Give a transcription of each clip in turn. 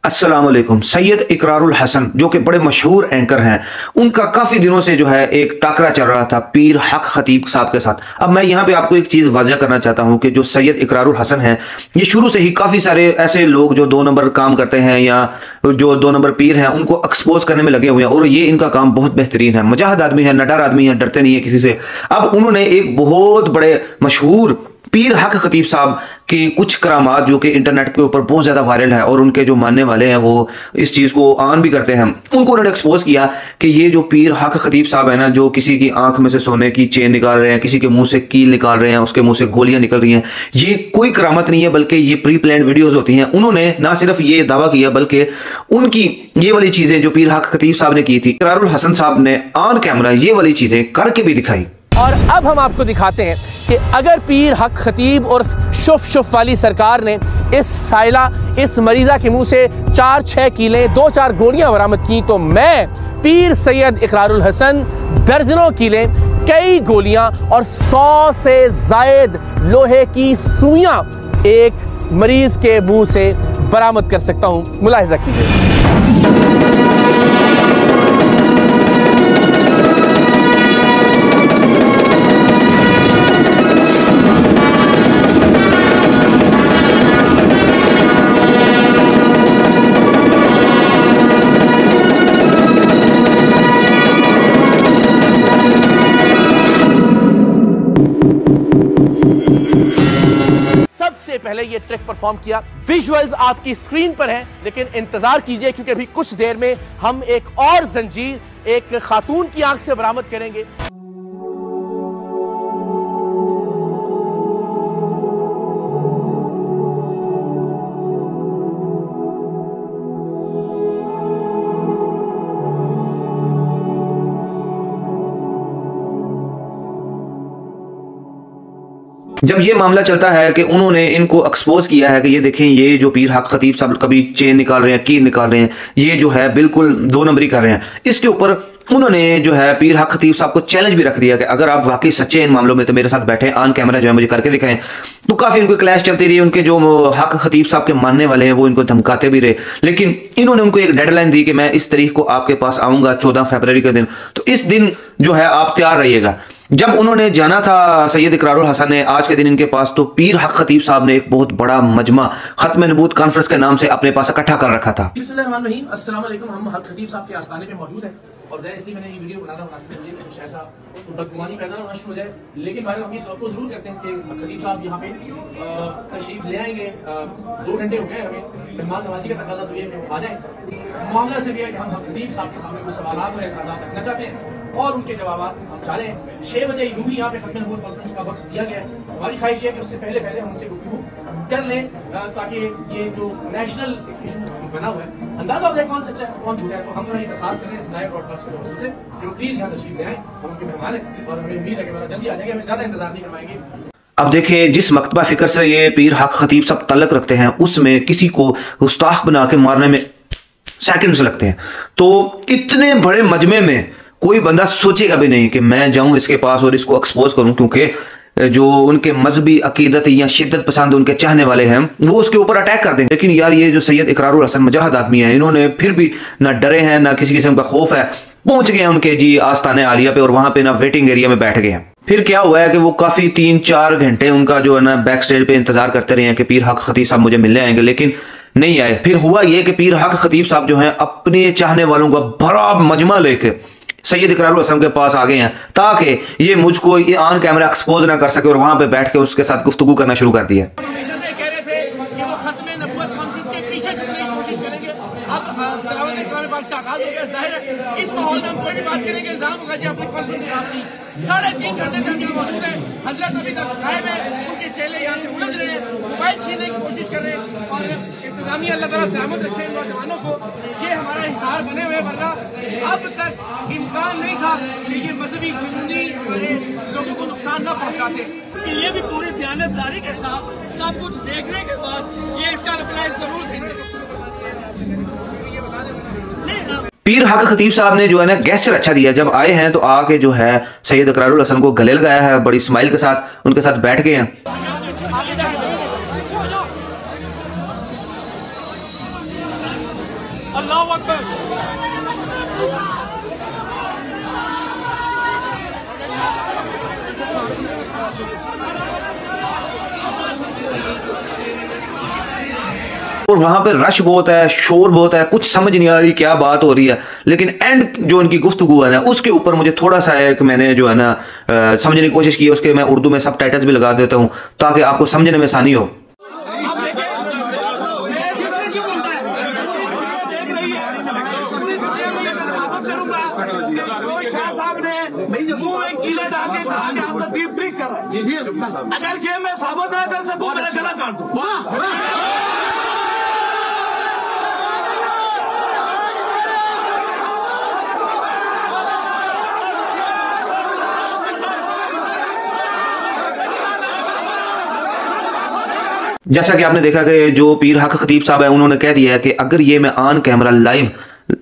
अस्सलाम वालेकुम। सैयद इकरारुल हसन जो कि बड़े मशहूर एंकर हैं, उनका काफ़ी दिनों से जो है एक टाकरा चल रहा था पीर हक खतीब साहब के साथ। अब मैं यहाँ पे आपको एक चीज़ वाज़ह करना चाहता हूँ कि जो सैयद इकरारुल हसन हैं, ये शुरू से ही काफ़ी सारे ऐसे लोग जो 2 नंबर काम करते हैं या जो 2 नंबर पीर हैं उनको एक्सपोज करने में लगे हुए हैं, और ये इनका काम बहुत बेहतरीन है। मुजाहिद आदमी है, नडर आदमी है, डरते नहीं है किसी से। अब उन्होंने एक बहुत बड़े मशहूर पीर हक खतीब साहब की कुछ करामात जो कि इंटरनेट के ऊपर बहुत ज़्यादा वायरल है और उनके जो मानने वाले हैं वो इस चीज़ को आन भी करते हैं, उनको उन्होंने एक्सपोज किया कि ये जो पीर हक खतीब साहब है ना, जो किसी की आंख में से सोने की चेन निकाल रहे हैं, किसी के मुंह से कील निकाल रहे हैं, उसके मुंह से गोलियां निकल रही हैं, ये कोई करामत नहीं है बल्कि ये प्री प्लान वीडियोज़ होती हैं। उन्होंने ना सिर्फ ये दावा किया बल्कि उनकी ये वाली चीज़ें जो पीर हक खतीब साहब ने की थी, इकरारुल हसन साहब ने ऑन कैमरा ये वाली चीज़ें करके भी दिखाई। और अब हम आपको दिखाते हैं कि अगर पीर हक खतीब और शुफ शुफ वाली सरकार ने इस साइला, इस मरीज़ा के मुंह से 4-6 कीलें, 2-4 गोलियां बरामद की, तो मैं पीर सैयद इकरारुल हसन दर्जनों कीलें, कई गोलियां और 100 से जायद लोहे की सुइयां एक मरीज के मुंह से बरामद कर सकता हूं। मुलाहिजा कीजिए। पहले ये ट्रिक परफॉर्म किया। विजुअल्स आपकी स्क्रीन पर हैं, लेकिन इंतजार कीजिए क्योंकि अभी कुछ देर में हम एक और जंजीर एक खातून की आंख से बरामद करेंगे। जब ये मामला चलता है कि उन्होंने इनको एक्सपोज किया है कि ये देखें, ये जो पीर हक खतीब साहब कभी चेन निकाल रहे हैं, कील निकाल रहे हैं, ये जो है बिल्कुल 2 नंबरी कर रहे हैं, इसके ऊपर उन्होंने जो है पीर हक खतीब साहब को चैलेंज भी रख दिया कि अगर आप वाकई सच्चे इन मामलों में तो मेरे साथ बैठे ऑन कैमरा जो है मुझे करके दिखाएं। तो काफ़ी उनको क्लैश चलती रही। उनके जो हक खतीब साहब के मानने वाले हैं वो इनको धमकाते भी रहे, लेकिन इन्होंने उनको एक डेडलाइन दी कि मैं इस तारीख को आपके पास आऊँगा, 14 फरवरी के दिन, तो इस दिन जो है आप तैयार रहिएगा। जब उन्होंने जाना था सैयद इकरारुल हसन ने आज के दिन इनके पास, तो पीर हक खतीब साहब ने एक बहुत बड़ा मजमा खत्म नबूत कॉन्फ्रेंस के नाम से अपने पास इकट्ठा कर रखा था। अस्सलाम वालेकुम। हम हक खतीब साहब के आस्थाने पे मौजूद हैं और इसलिए मैंने ये वीडियो बनाना मुनासिब समझी कि कुछ ऐसा बदगुमानी पैदा होना शुरू हो जाए, लेकिन भाई हम ये तवक्को जरूर करते हैं कि खतीब साहब यहाँ पे तशरीफ ले आएंगे। 2 घंटे हो गए, हमें मेहमान नवाजी का तकाजा तो ये कि आ जाए। मामला सिर्फ यह है कि हम खतीब साहब के सामने कुछ सवालात और एतराज़ात रखना चाहते हैं और उनके जवाब हम चाह रहे हैं। 6 बजे यूं भी यहाँ पे खत्म नबूवत कॉन्फ्रेंस का वक्त दिया गया है। हमारी ख्वाहिश है कि उससे पहले हम उनसे गुफ्तगू कर लें ताकि ये जो नेशनल इशू बना हुआ है अंदाजा हो जाए कौन सच्चा है कौन झूठा है। तो हम थोड़ा दरखास्त करें इस लाइव ब्रॉडकास्ट के वजह से कि वो प्लीज यहाँ तशरीफ ले आए। हम उनके मेहमान हैं और हमें उम्मीद है कि बड़ा जल्दी आ जाएंगे, हमें ज्यादा इंतजार नहीं करवाएंगे। अब देखिए, जिस मकतबा फिक्र से ये पीर हक खतीब सब तल्लक रखते हैं, उसमें किसी को गुस्ताख बना के मारने में सेकंड्स लगते हैं। तो इतने बड़े मजमे में कोई बंदा सोचेगा भी नहीं कि मैं जाऊं इसके पास और इसको एक्सपोज करूं, क्योंकि जो उनके मजहबी अकीदत या शिद्दत पसंद उनके चाहने वाले हैं वो उसके ऊपर अटैक कर देंगे। लेकिन यार, ये जो सैयद इकरारुल हसन मुजाहिद आदमी है, इन्होंने फिर भी ना डरे हैं ना किसी किस्म का खौफ है, पहुंच गए उनके जी आस्थाने आलिया पे और वहां पे ना वेटिंग एरिया में बैठ गए हैं। फिर क्या हुआ है कि वो काफी 3-4 घंटे उनका जो है ना बैक स्टेज पे इंतजार करते रहे हैं कि पीर हक खतीब साहब मुझे मिलने आएंगे, लेकिन नहीं आए। फिर हुआ ये कि पीर हक खतीब साहब जो है अपने चाहने वालों का बड़ा मजमा लेके सैयद इकरारुल हसन के पास आ गए हैं ताकि ये मुझको ये ऑन कैमरा एक्सपोज ना कर सके, और वहां पे बैठ के उसके साथ गुफ्तगू करना शुरू कर दिया। इस माहौल में हम कोई भी बात करेंगे इल्जाम होगा जी अपनी कॉन्फ्रेंस खराब की। 3.5 घंटे से हम यहाँ मौजूद हैं। हजरत अभी तक गायब है, उनके चेले यहाँ से उलझ रहे हैं, मोबाइल छीनने की कोशिश कर रहे हैं और इंतजामिया अल्लाह ताला सलामत रखे इन नौजवानों को। ये हमारा हिसार बने हुए, वरना अब तक इम्कान नहीं था कि ये मजहबी जुनूनी हमारे लोगों को नुकसान न पहुँचाते। ये भी पूरी दयानतदारी के साथ सब कुछ देखने के बाद ये इसका रिप्लाई जरूर देंगे। पीर हक खतीब साहब ने जो है ना गेस्चर अच्छा दिया। जब आए हैं तो आके जो है सैयद इकरारुल हसन को गले लगाया है, बड़ी स्माइल के साथ उनके साथ बैठ गए हैं। अल्लाहु अकबर। और वहां पे रश बहुत है, शोर बहुत है, कुछ समझ नहीं आ रही क्या बात हो रही है। लेकिन एंड जो उनकी गुफ्तगू है ना, उसके ऊपर मुझे थोड़ा सा एक मैंने जो है ना समझने की कोशिश की है। उसके मैं उर्दू में सबटाइटल्स भी लगा देता हूँ ताकि आपको समझने में आसानी हो। अगर ये मैं साबित ना कर सकूं मेरा गला काट दूं। जैसा कि आपने देखा कि जो पीर हक खतीब साहब है, उन्होंने कह दिया है कि अगर ये मैं ऑन कैमरा लाइव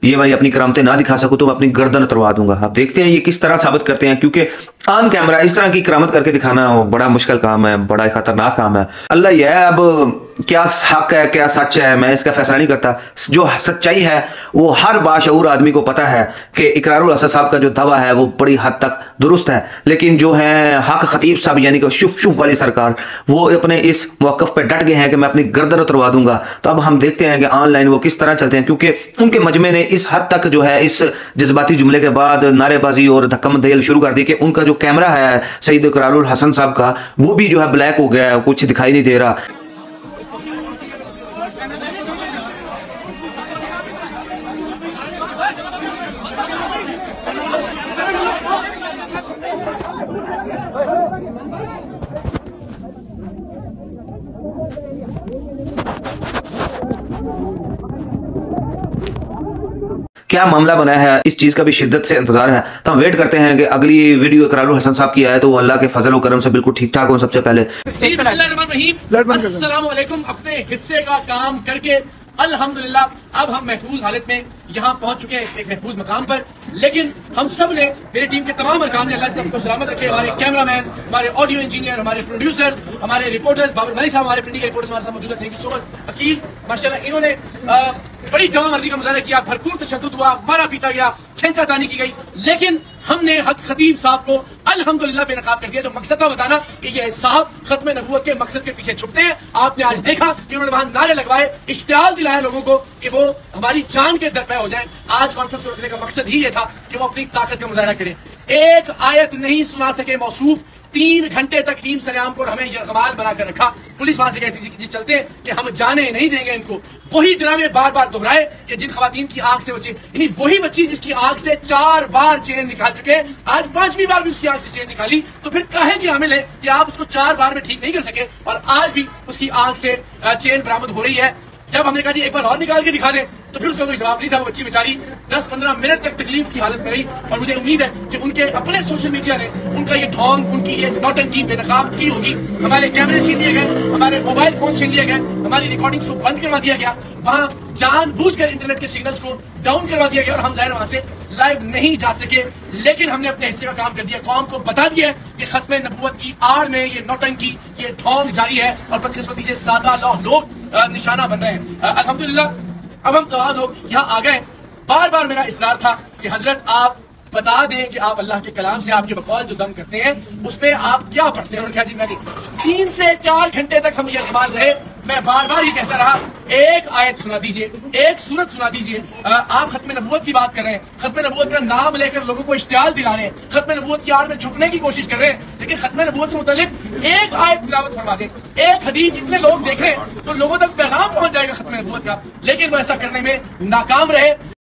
ये भाई अपनी करामतें ना दिखा सकूं तो मैं अपनी गर्दन उतरवा दूंगा। आप देखते हैं ये किस तरह साबित करते हैं, क्योंकि ऑन कैमरा इस तरह की करामत करके दिखाना बड़ा मुश्किल काम है, बड़ा खतरनाक काम है। अल्लाह ये है, अब क्या हक है क्या सच है मैं इसका फैसला नहीं करता। जो सच्चाई है वो हर बाशऊर आदमी को पता है कि इकरारुल हसन साहब का जो दावा है वो बड़ी हद तक दुरुस्त है। लेकिन जो है हक खतीब साहब यानी कि शुफ शुफ वाली सरकार, वो अपने इस मौकफ पे डट गए हैं कि मैं अपनी गर्दन उतरवा दूंगा। तो अब हम देखते हैं कि ऑनलाइन वो किस तरह चलते हैं, क्योंकि उनके मजमे ने इस हद तक जो है इस जज्बाती जुमले के बाद नारेबाजी और धक्कम देल शुरू कर दी कि उनका जो कैमरा है सईद इकरारुल हसन साहब का वो भी जो है ब्लैक हो गया है, कुछ दिखाई नहीं दे रहा। क्या मामला बना है, इस चीज का भी शिद्दत से इंतजार है। तो हम वेट करते हैं कि अगली वीडियो इकरारुल हसन साहब की आए तो वो अल्लाह के फजल और करम से बिल्कुल ठीक ठाक हो। सबसे पहले अस्सलाम वालेकुम। अपने हिस्से का काम करके अल्हम्दुलिल्लाह अब हम महफूज हालत में यहाँ पहुंच चुके हैं, एक महफूज मकाम पर। लेकिन हम सब ने, मेरी टीम के तमाम अरकान ने, अल्लाह सबको सलामत रखे, हमारे कैमरामैन, हमारे ऑडियो इंजीनियर, हमारे प्रोड्यूसर्स, हमारे रिपोर्टर्स, बाबर मलिक साहब हमारे प्रिंटिंग रिपोर्टर्स हमारे साथ मौजूद है। Thank you so much. Aqeel माशाल्लाह इन्होंने बड़ी जमामर्दी का मुजाहरा किया, भरपूर तशद्दुद हुआ, मारा पीटा गया, खींचातानी की गई, लेकिन हमने हक खतीब साहब को अल्हम्दुलिल्लाह बेनकाब कर दिया। जो मकसद था बताना कि ये साहब खत्म नबूवत के मकसद के पीछे छुपते हैं। आपने आज देखा कि उन्होंने वहां नारे लगवाए, इश्तियाल दिलाया लोगों को कि वो हमारी जान के दरपे हो जाए। आज कॉन्फ्रेंस को रखने का मकसद ही ये था कि वो अपनी ताकत का मुजाहरा करें। एक आयत नहीं सुना सके मौसूफ, 3 घंटे तक टीम सरेआम को हमें यरगमाल बनाकर रखा। पुलिस वहां से कहती थी कि चलते हैं कि हम जाने नहीं देंगे इनको। वही ड्रामे बार बार दोहराए कि जिन खवातीन की आंख से बचे, यानी वही बच्ची जिसकी आंख से 4 बार चेन निकाल चुके, आज 5वीं बार भी उसकी आंख से चेन निकाली। तो फिर काहे की हामिल है कि आप उसको 4 बार में ठीक नहीं कर सके और आज भी उसकी आंख से चेन बरामद हो रही है। जब हमने कहा जी एक बार और निकाल के दिखा दें तो फिर उसका कोई जवाब नहीं था। वो बच्ची बेचारी 10-15 मिनट तक तकलीफ की हालत में रही और मुझे उम्मीद है कि उनके अपने सोशल मीडिया ने उनका ये ढोंग, उनकी ये नौटंकी बेनकाब की होगी। हमारे कैमरे छीन लिए गए, हमारे मोबाइल फोन छीन लिए गए, हमारी रिकॉर्डिंग्स को बंद करवा दिया गया, वहां जानबूझकर इंटरनेट के सिग्नल्स को डाउन करवा दिया गया और हम जाहिर वहां से लाइव नहीं जा सके। लेकिन हमने अपने हिस्से का काम कर दिया, कौम को बता दिया कि खत्म नबूवत की आड़ में ये नौटंकी, ये ढोंग जारी है और बदकिस्मती से सादा लोग निशाना बन रहे हैं। अल्हम्दुलिल्लाह अब हम तमाम लोग यहाँ आ गए। बार बार मेरा इसरार था कि हजरत आप बता दें कि आप अल्लाह के कलाम से आपके बकौल जो दम करते हैं उस पर आप क्या पढ़ते हैं। उन्होंने कहा जी मैं 3 से 4 घंटे तक हम ये इस्तेमाल रहे, मैं बार बार ये कहता रहा एक आयत सुना दीजिए, एक सूरत सुना दीजिए। आप खत्म नबूवत की बात कर रहे हैं, खत्म नबूवत का नाम लेकर लोगों को इश्तियाल दिला रहे हैं, खत्म नबूवत की आड़ में झुकने की कोशिश कर रहे हैं, लेकिन खत्म नबूवत से मुतालिक एक आयत तिलावत फरमा दें, एक हदीस इतने लोग देख रहे हैं तो लोगों तक पैगाम पहुंच जाएगा खत्म नबूवत का। लेकिन वो ऐसा करने में नाकाम रहे।